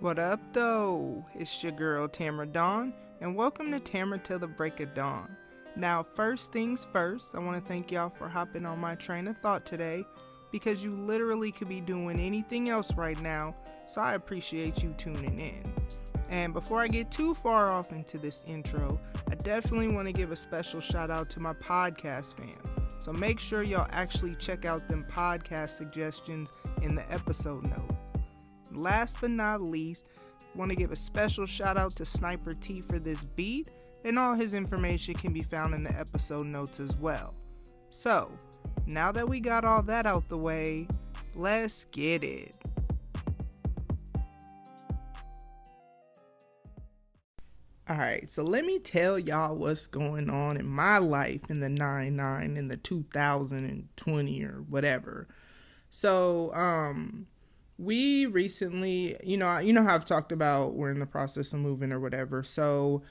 What up, though? It's your girl Tamara Dawn, and welcome to Tamara Till the Break of Dawn. Now, first things first, I want to thank y'all for hopping on my train of thought today, because you literally could be doing anything else right now, so I appreciate you tuning in. And before I get too far off into this intro, I definitely want to give a special shout out to my podcast fam. So make sure y'all actually check out them podcast suggestions in the episode note. Last but not least, want to give a special shout out to Sniper T for this beat, and all his information can be found in the episode notes as well. So, now that we got all that out the way, let's get it. Alright, so let me tell y'all what's going on in my life in the 99, in the 2020 or whatever. So, we recently, you know how I've talked about we're in the process of moving or whatever. So,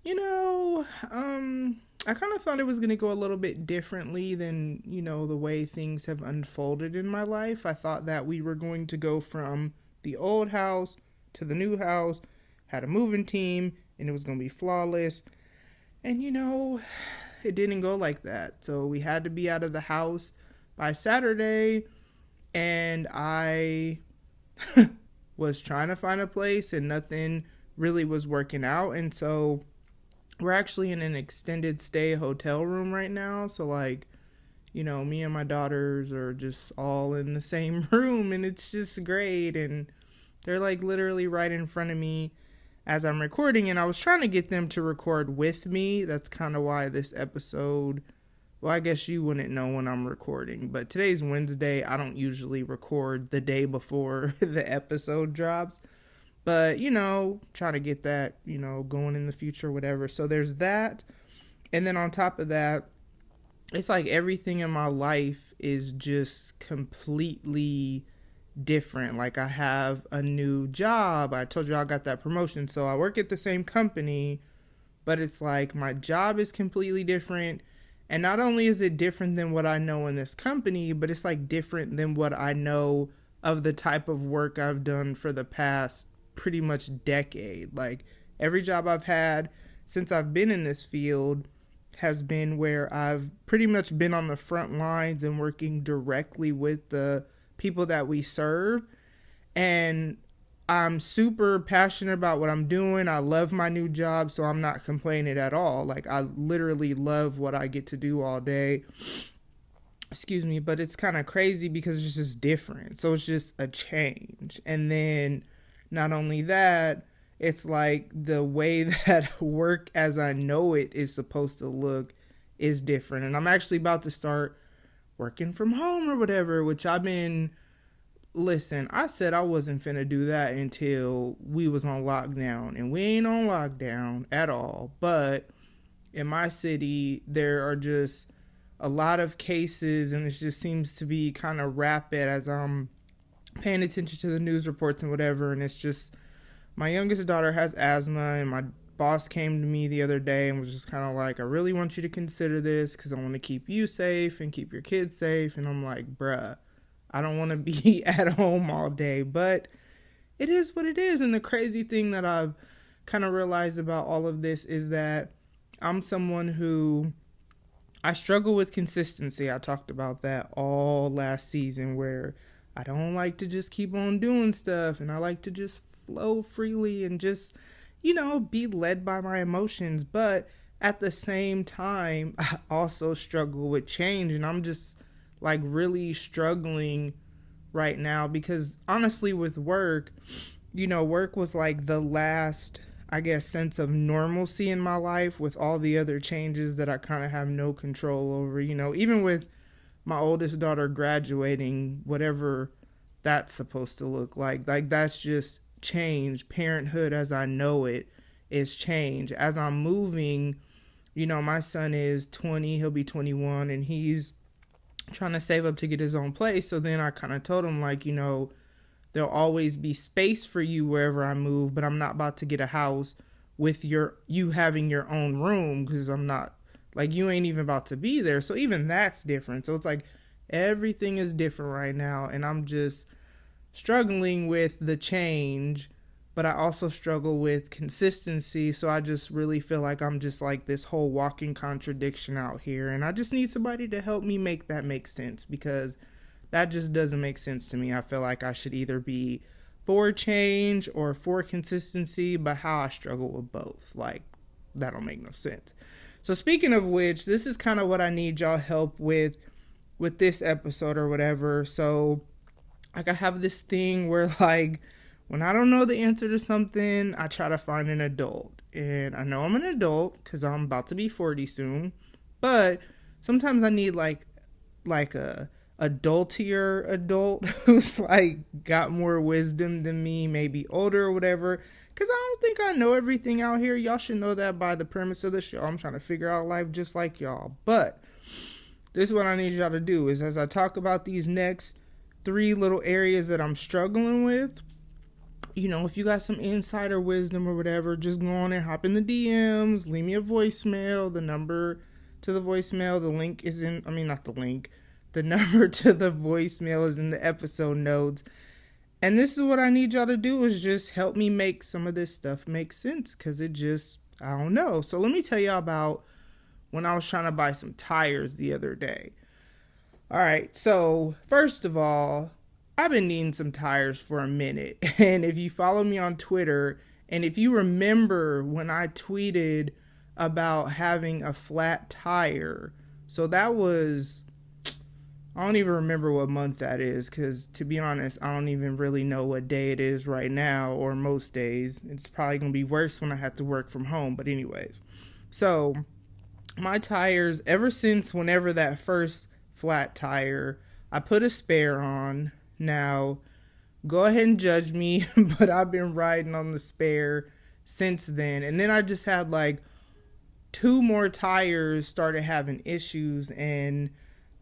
I kind of thought it was going to go a little bit differently than, the way things have unfolded in my life. I thought that we were going to go from the old house to the new house, had a moving team, and it was going to be flawless. And, it didn't go like that. So we had to be out of the house by Saturday. And I was trying to find a place and nothing really was working out. And so we're actually in an extended stay hotel room right now. So me and my daughters are just all in the same room and it's just great. And they're literally right in front of me as I'm recording. And I was trying to get them to record with me. That's kind of why this episode... Well, I guess you wouldn't know when I'm recording, but today's Wednesday. I don't usually record the day before the episode drops, but, try to get that, going in the future, whatever. So there's that. And then on top of that, it's like everything in my life is just completely different. Like I have a new job. I told you I got that promotion. So I work at the same company, but it's like my job is completely different. And not only is it different than what I know in this company, but it's different than what I know of the type of work I've done for the past pretty much decade. Every job I've had since I've been in this field has been where I've pretty much been on the front lines and working directly with the people that we serve. And I'm super passionate about what I'm doing. I love my new job, so I'm not complaining at all. I literally love what I get to do all day. Excuse me, but it's kind of crazy because it's just different. So it's just a change. And then not only that, it's the way that work as I know it is supposed to look is different. And I'm actually about to start working from home or whatever, which I've been... Listen, I said I wasn't finna do that until we was on lockdown, and we ain't on lockdown at all. But in my city, there are just a lot of cases, and it just seems to be kind of rapid as I'm paying attention to the news reports and whatever. And it's just, my youngest daughter has asthma, and my boss came to me the other day and was just kind of like, I really want you to consider this because I want to keep you safe and keep your kids safe. And I'm like, bruh, I don't want to be at home all day, but it is what it is. And the crazy thing that I've kind of realized about all of this is that I'm someone who, I struggle with consistency. I talked about that all last season, where I don't like to just keep on doing stuff, and I like to just flow freely and just, be led by my emotions. But at the same time, I also struggle with change, and I'm just really struggling right now because honestly with work, work was the last, I guess, sense of normalcy in my life with all the other changes that I kind of have no control over, even with my oldest daughter graduating, whatever that's supposed to look like that's just change. Parenthood as I know it is change. As I'm moving, my son is 20, he'll be 21, and he's trying to save up to get his own place. So then I kind of told him there'll always be space for you wherever I move, but I'm not about to get a house with you having your own room, because I'm not you ain't even about to be there. So even that's different. So it's everything is different right now, and I'm just struggling with the change but I also struggle with consistency. So I just really feel like I'm just like this whole walking contradiction out here. And I just need somebody to help me make that make sense, because that just doesn't make sense to me. I feel like I should either be for change or for consistency, but how I struggle with both, like, that don't make no sense. So speaking of which, this is kind of what I need y'all help with this episode or whatever. So like, I have this thing where, like, when I don't know the answer to something, I try to find an adult. And I know I'm an adult because I'm about to be 40 soon, but sometimes I need like a adultier adult who's like got more wisdom than me, maybe older or whatever, because I don't think I know everything out here. Y'all should know that by the premise of the show. I'm trying to figure out life just like y'all. But this is what I need y'all to do, is as I talk about these next 3 little areas that I'm struggling with, you know, if you got some insider wisdom or whatever, just go on and hop in the DMs, leave me a voicemail. The number to the voicemail, the link is in, not the link, the number to the voicemail is in the episode notes. And this is what I need y'all to do, is just help me make some of this stuff make sense, because it just, I don't know. So let me tell y'all about when I was trying to buy some tires the other day. All right, so first of all, I've been needing some tires for a minute. And if you follow me on Twitter, and if you remember when I tweeted about having a flat tire, so that was, I don't even remember what month that is, because to be honest, I don't even really know what day it is right now, or most days. It's probably going to be worse when I have to work from home. But anyways, so my tires, ever since whenever that first flat tire, I put a spare on. Now, go ahead and judge me, but I've been riding on the spare since then. And then I just had like 2 more tires started having issues, and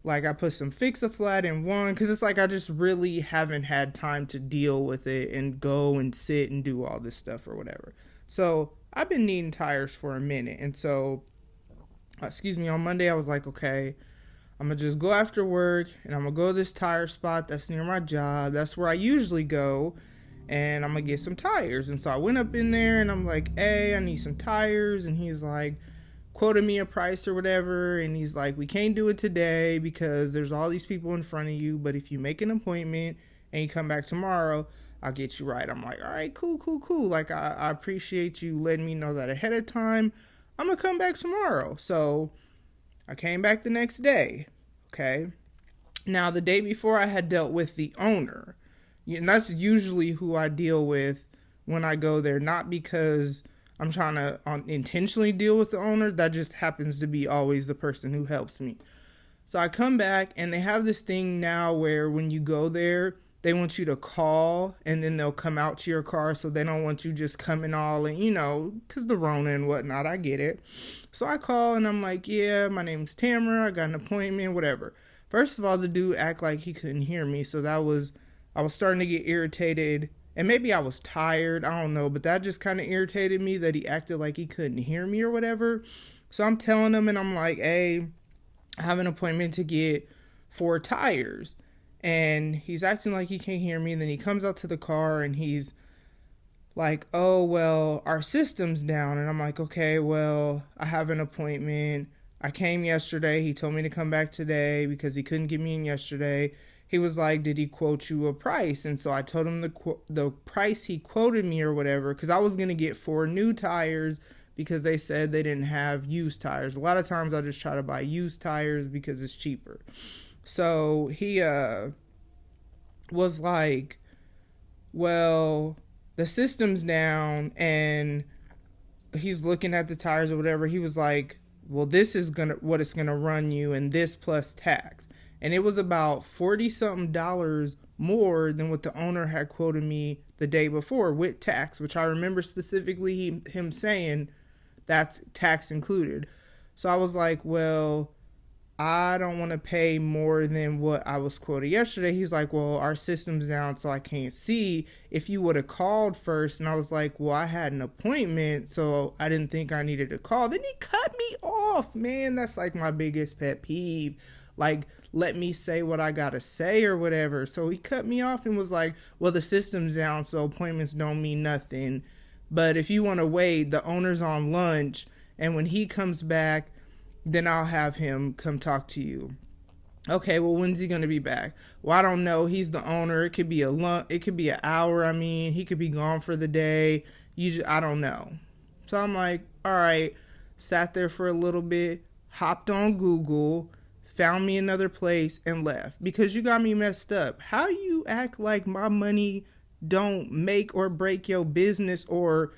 like I put some Fix-A-Flat in one, because it's like I just really haven't had time to deal with it and go and sit and do all this stuff or whatever. So I've been needing tires for a minute. And so, on Monday I was like, okay, I'm going to just go after work, and I'm going to go to this tire spot that's near my job. That's where I usually go, and I'm going to get some tires. And so I went up in there, and I'm like, hey, I need some tires. And he's like, quoted me a price or whatever, and he's like, we can't do it today because there's all these people in front of you, but if you make an appointment and you come back tomorrow, I'll get you right. I'm like, all right, cool. Like, I appreciate you letting me know that ahead of time. I'm going to come back tomorrow. So I came back the next day, okay? Now, the day before, I had dealt with the owner. And that's usually who I deal with when I go there, not because I'm trying to intentionally deal with the owner. That just happens to be always the person who helps me. So I come back, and they have this thing now where when you go there, they want you to call, and then they'll come out to your car, so they don't want you just coming all in, because the Rona and whatnot. I get it. So I call, and I'm like, yeah, my name's Tamara. I got an appointment, whatever. First of all, the dude act like he couldn't hear me, so I was starting to get irritated, and maybe I was tired. I don't know, but that just kind of irritated me that he acted like he couldn't hear me or whatever. So I'm telling him, and I'm like, hey, I have an appointment to get 4 tires. And he's acting like he can't hear me. And then he comes out to the car, and he's like, oh, well, our system's down. And I'm like, okay, well, I have an appointment. I came yesterday. He told me to come back today because he couldn't get me in yesterday. He was like, did he quote you a price? And so I told him the price he quoted me or whatever, because I was going to get 4 new tires because they said they didn't have used tires. A lot of times I just try to buy used tires because it's cheaper. So he was like, well, the system's down, and he's looking at the tires or whatever. He was like, well, this is what it's gonna run you, and this plus tax. And it was about $40-something more than what the owner had quoted me the day before with tax, which I remember specifically him saying that's tax included. So I was like, well, I don't want to pay more than what I was quoted yesterday. He's like, well, our system's down, so I can't see. If you would have called first. And I was like, well, I had an appointment, so I didn't think I needed to call. Then he cut me off, man. That's like my biggest pet peeve. Like, let me say what I gotta say or whatever. So he cut me off and was like, well, the system's down, so appointments don't mean nothing. But if you want to wait, the owner's on lunch, and when he comes back, then I'll have him come talk to you. Okay, well, when's he gonna be back? Well, I don't know. He's the owner. It could be it could be an hour. I mean, he could be gone for the day. I don't know. So I'm like, all right. Sat there for a little bit, hopped on Google, found me another place, and left. Because you got me messed up. How you act like my money don't make or break your business or,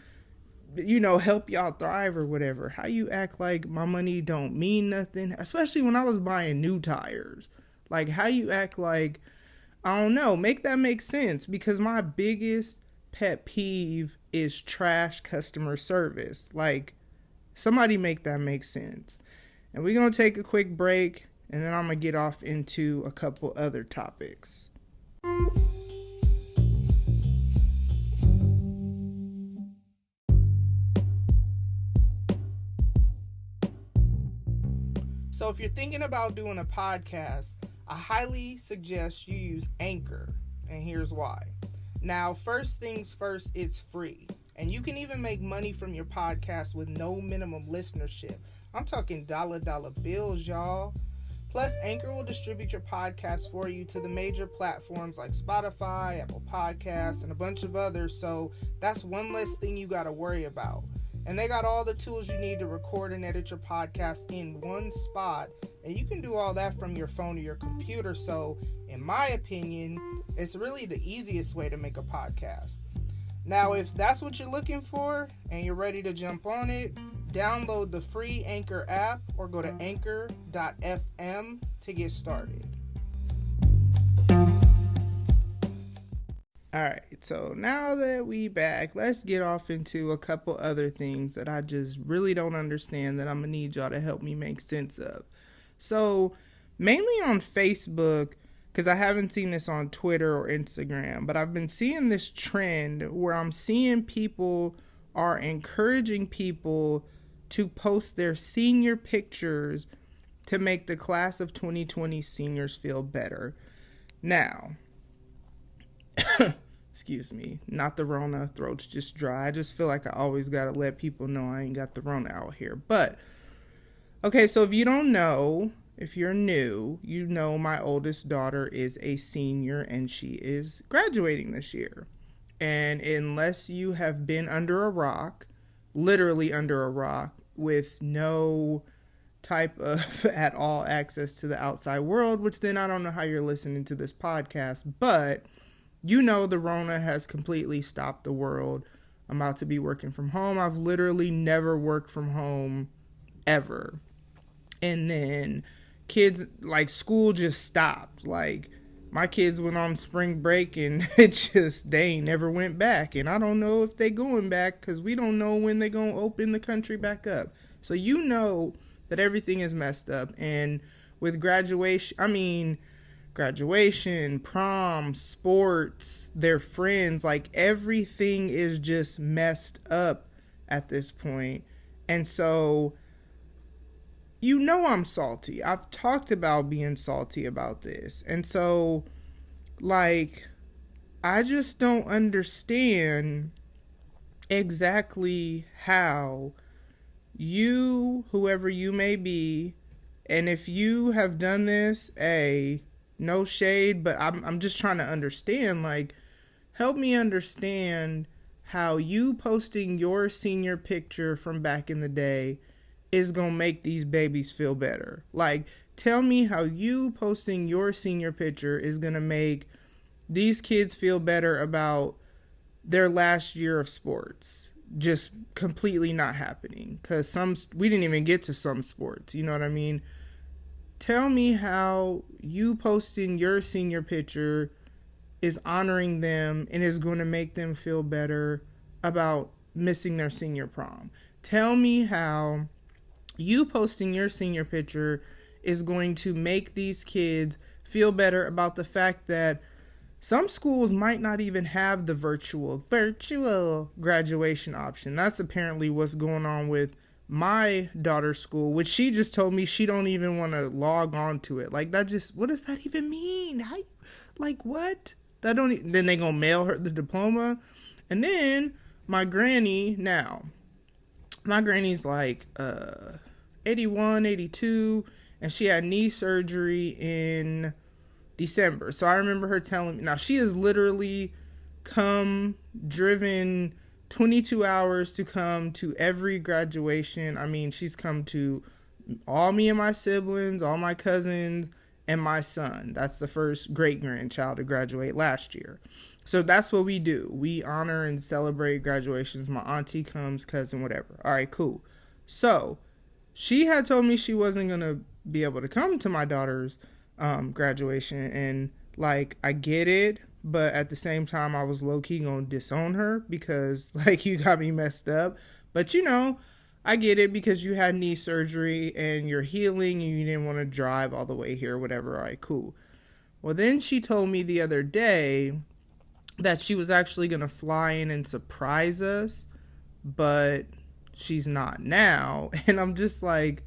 help y'all thrive or whatever? How you act like my money don't mean nothing? Especially when I was buying new tires. Like, how you act like, I don't know, make that make sense. Because my biggest pet peeve is trash customer service. Like, somebody make that make sense. And we're going to take a quick break, and then I'm going to get off into a couple other topics. So if you're thinking about doing a podcast, I highly suggest you use Anchor, and here's why. Now, first things first, it's free, and you can even make money from your podcast with no minimum listenership. I'm talking dollar bills, y'all. Plus, Anchor will distribute your podcast for you to the major platforms like Spotify, Apple Podcasts, and a bunch of others, so that's one less thing you got to worry about. And they got all the tools you need to record and edit your podcast in one spot. And you can do all that from your phone or your computer. So, in my opinion, it's really the easiest way to make a podcast. Now, if that's what you're looking for and you're ready to jump on it, download the free Anchor app or go to anchor.fm to get started. Alright, so now that we back, let's get off into a couple other things that I just really don't understand that I'm going to need y'all to help me make sense of. So, mainly on Facebook, because I haven't seen this on Twitter or Instagram, but I've been seeing this trend where I'm seeing people are encouraging people to post their senior pictures to make the class of 2020 seniors feel better. Now, excuse me, not the Rona, throat's just dry. I just feel like I always gotta let people know I ain't got the Rona out here. But, okay, so if you don't know, if you're new, you know my oldest daughter is a senior and she is graduating this year. And unless you have been under a rock, literally under a rock, with no type of at all access to the outside world, which then I don't know how you're listening to this podcast, but you know the Rona has completely stopped the world. I'm about to be working from home. I've literally never worked from home ever. And then kids, like, school just stopped. Like, my kids went on spring break and they ain't never went back. And I don't know if they going back because we don't know when they going to open the country back up. So you know that everything is messed up. And with graduation, prom, sports, their friends, like everything is just messed up at this point. And so, you know I'm salty. I've talked about being salty about this. And so, like, I just don't understand exactly how you, whoever you may be, and if you have done this, no shade, but I'm just trying to understand, like, help me understand how you posting your senior picture from back in the day is going to make these babies feel better. Like, tell me how you posting your senior picture is going to make these kids feel better about their last year of sports just completely not happening. Because we didn't even get to some sports, you know what I mean? Tell me how you posting your senior picture is honoring them and is going to make them feel better about missing their senior prom. Tell me how you posting your senior picture is going to make these kids feel better about the fact that some schools might not even have the virtual graduation option. That's apparently what's going on with my daughter's school, which she just told me she don't even want to log on to it. Like, that just, what does that even mean? How, like, what? That don't, then they gonna mail her the diploma. And then my granny's like 81, 82, and she had knee surgery in December. So I remember her telling me, now she has literally driven 22 hours to come to every graduation. I mean, she's come to all me and my siblings, all my cousins, and my son. That's the first great-grandchild to graduate last year. So that's what we do. We honor and celebrate graduations. My auntie comes, cousin, whatever. All right, cool. So she had told me she wasn't going to be able to come to my daughter's graduation. And, like, I get it. But at the same time, I was low-key going to disown her because, like, you got me messed up. But, you know, I get it because you had knee surgery and you're healing and you didn't want to drive all the way here, whatever. All right, cool. Well, then she told me the other day that she was actually going to fly in and surprise us, but she's not now. And I'm just like,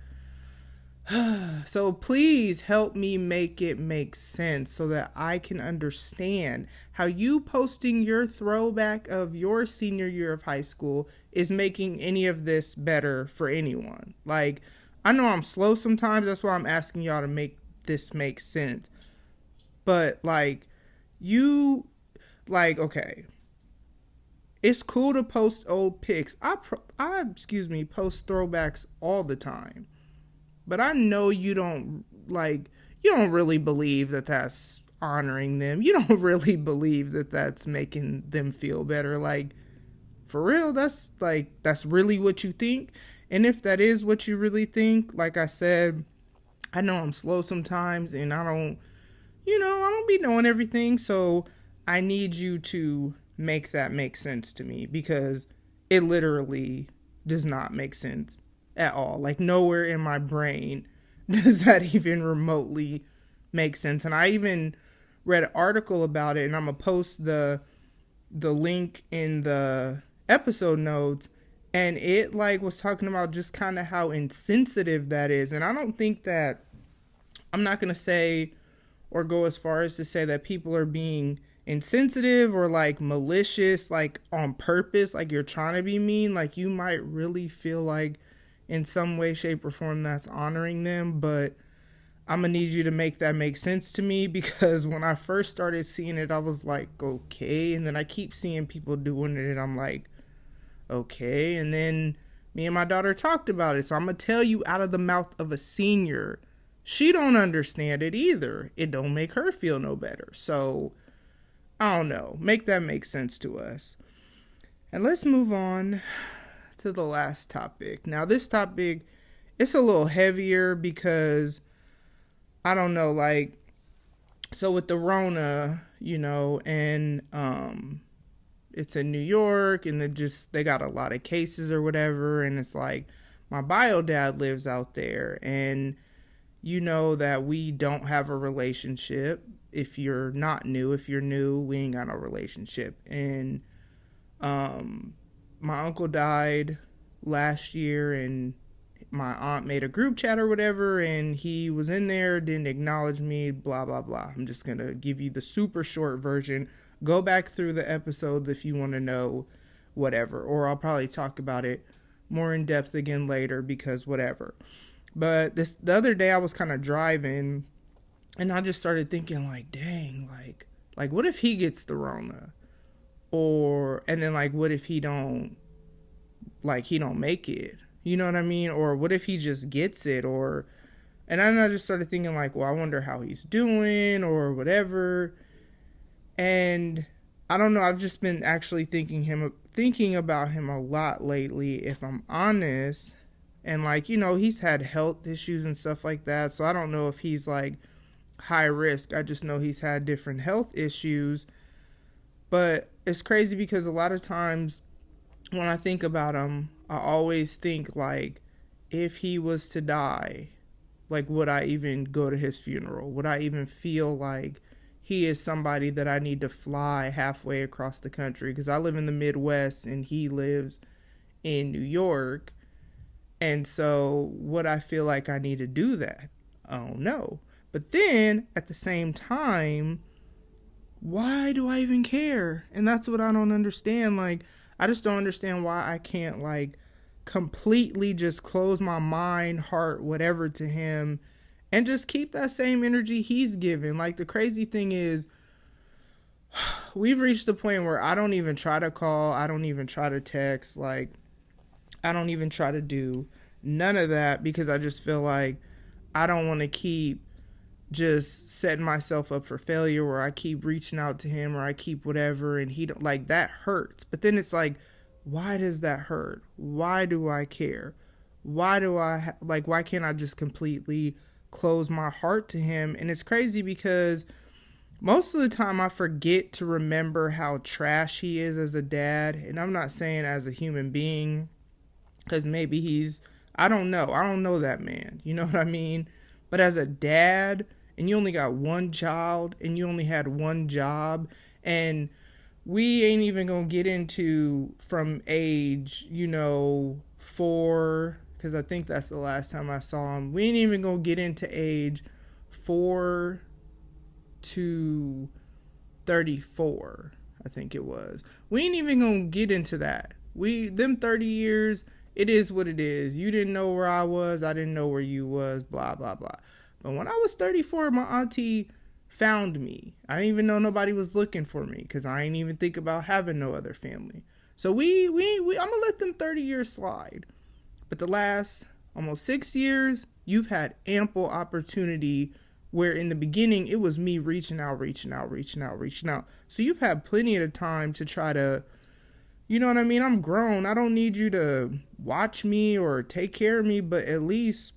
so please help me make it make sense so that I can understand how you posting your throwback of your senior year of high school is making any of this better for anyone. Like, I know I'm slow sometimes. That's why I'm asking y'all to make this make sense. But, like, okay. It's cool to post old pics. I post throwbacks all the time. But I know you don't really believe that that's honoring them. You don't really believe that that's making them feel better. Like, for real, that's really what you think. And if that is what you really think, like I said, I know I'm slow sometimes and I don't be knowing everything. So I need you to make that make sense to me because it literally does not make sense at all. Like, nowhere in my brain does that even remotely make sense. And I even read an article about it, and I'm gonna post the link in the episode notes, and it was talking about just kind of how insensitive that is. And I don't think that, I'm not gonna say or go as far as to say that people are being insensitive or malicious, on purpose, you're trying to be mean. You might really feel like in some way, shape, or form that's honoring them, but I'm gonna need you to make that make sense to me, because when I first started seeing it, I was like, okay, and then I keep seeing people doing it, and I'm like, okay, and then me and my daughter talked about it, so I'm gonna tell you out of the mouth of a senior, she don't understand it either. It don't make her feel no better, so I don't know, make that make sense to us. And let's move on to the last topic. Now, this topic, it's a little heavier because I don't know, so with the Rona, and it's in New York, and they got a lot of cases or whatever, and it's my bio dad lives out there, and that we don't have a relationship. If you're not new, if you're new, we ain't got no relationship. And my uncle died last year, and my aunt made a group chat or whatever, and he was in there, didn't acknowledge me, blah, blah, blah. I'm just going to give you the super short version. Go back through the episodes if you want to know whatever, or I'll probably talk about it more in depth again later because whatever. But the other day I was kind of driving, and I just started thinking dang, what if he gets the Rona? And then what if he don't make it? You know what I mean? Or what if he just gets it? And then I just started thinking well, I wonder how he's doing or whatever. And I don't know, I've just been actually thinking about him a lot lately, if I'm honest. And he's had health issues and stuff like that. So I don't know if he's high risk. I just know he's had different health issues. But it's crazy because a lot of times when I think about him, I always think if he was to die, would I even go to his funeral? Would I even feel like he is somebody that I need to fly halfway across the country? Because I live in the Midwest and he lives in New York. And so would I feel like I need to do that? I don't know. But then at the same time, why do I even care? And that's what I don't understand. Like, I just don't understand why I can't like completely just close my mind, heart, whatever to him and just keep that same energy he's given. Like, the crazy thing is, we've reached the point where I don't even try to call. I don't even try to text. Like, I don't even try to do none of that because I just feel like I don't want to keep just setting myself up for failure where I keep reaching out to him or I keep whatever and he don't, like, that hurts. But then it's like, why does that hurt? Why do I care? Why do I why can't I just completely close my heart to him? And it's crazy because most of the time I forget to remember how trash he is as a dad. And I'm not saying as a human being, because maybe I don't know that man. You know what I mean? But as a dad, and you only got one child, and you only had one job, and we ain't even gonna get into from age, 4, because I think that's the last time I saw him. We ain't even gonna get into age 4 to 34, I think it was. We ain't even gonna get into that. Them 30 years, it is what it is. You didn't know where I was, I didn't know where you was, blah, blah, blah. But when I was 34, my auntie found me. I didn't even know nobody was looking for me because I ain't even think about having no other family. So I'm gonna let them 30 years slide. But the last almost 6 years, you've had ample opportunity where in the beginning it was me reaching out. So you've had plenty of time to try to, you know what I mean? I'm grown. I don't need you to watch me or take care of me, but at least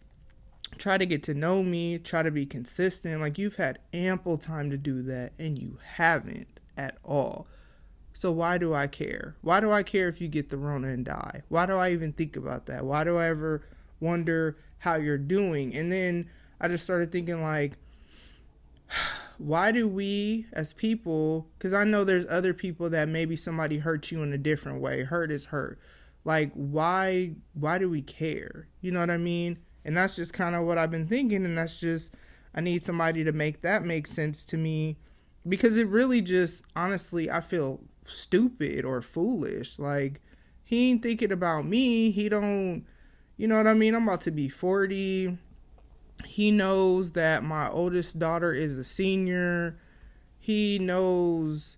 try to get to know me, try to be consistent. Like, you've had ample time to do that and you haven't at all. So why do I care? Why do I care if you get the Rona and die? Why do I even think about that? Why do I ever wonder how you're doing? And then I just started thinking, like, why do we as people, because I know there's other people that maybe somebody hurt you in a different way. Hurt is hurt. Like, why do we care? You know what I mean? And that's just kind of what I've been thinking. And that's just, I need somebody to make that make sense to me, because it really just, honestly, I feel stupid or foolish. Like, he ain't thinking about me. He don't, you know what I mean? I'm about to be 40. He knows that my oldest daughter is a senior. He knows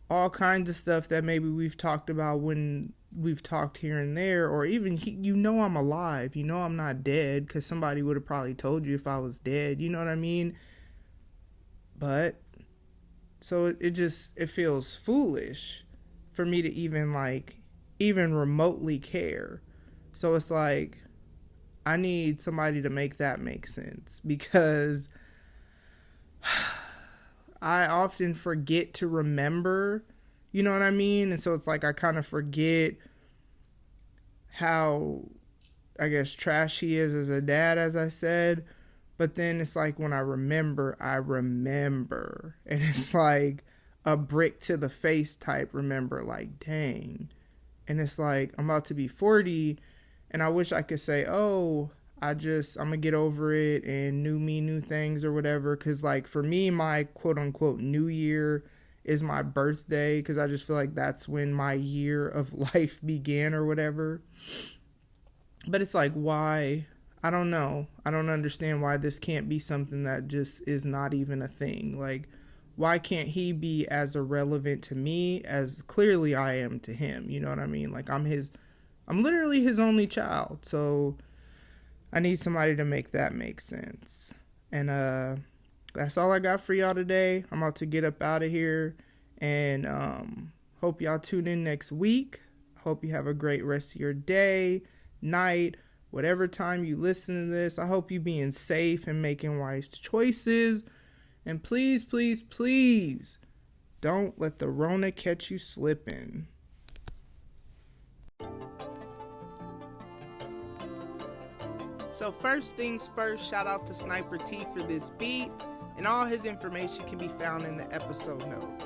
all kinds of stuff that maybe we've talked about when we've talked here and there, or even I'm alive, I'm not dead, because somebody would have probably told you if I was dead, you know what I mean? But so it feels foolish for me to even remotely care. So it's like, I need somebody to make that make sense, because I often forget to remember, you know what I mean? And so it's like I kind of forget how, I guess, trash he is as a dad, as I said. But then it's like when I remember. And it's like a brick to the face type remember, like, dang. And it's like, I'm about to be 40, and I wish I could say, oh, I'm going to get over it and new me, new things or whatever. Because, like, for me, my quote-unquote new year is my birthday, because I just feel like that's when my year of life began or whatever. But it's like, why? I don't know. I don't understand why this can't be something that just is not even a thing. Like, why can't he be as irrelevant to me as clearly I am to him? You know what I mean? Like, I'm literally his only child. So I need somebody to make that make sense. And that's all I got for y'all today. I'm about to get up out of here, and hope y'all tune in next week. Hope you have a great rest of your day, night, whatever time you listen to this. I hope you being safe and making wise choices. And please, please, please don't let the Rona catch you slipping. So first things first, shout out to Sniper T for this beat, and all his information can be found in the episode notes.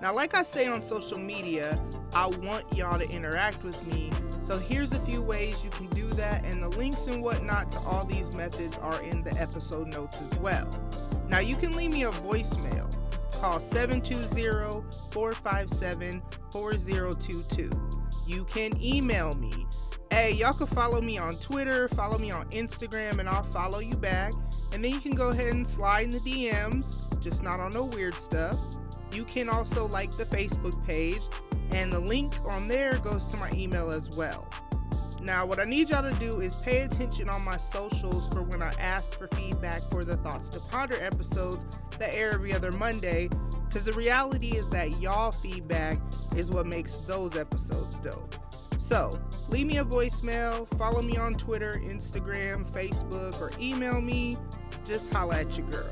Now, like I say on social media, I want y'all to interact with me. So here's a few ways you can do that, and the links and whatnot to all these methods are in the episode notes as well. Now, you can leave me a voicemail. Call 720-457-4022. You can email me. Hey, y'all can follow me on Twitter, follow me on Instagram, and I'll follow you back. And then you can go ahead and slide in the DMs, just not on no weird stuff. You can also like the Facebook page, and the link on there goes to my email as well. Now, what I need y'all to do is pay attention on my socials for when I ask for feedback for the Thoughts to Ponder episodes that air every other Monday, because the reality is that y'all feedback is what makes those episodes dope. So, leave me a voicemail, follow me on Twitter, Instagram, Facebook, or email me. Just holla at your girl.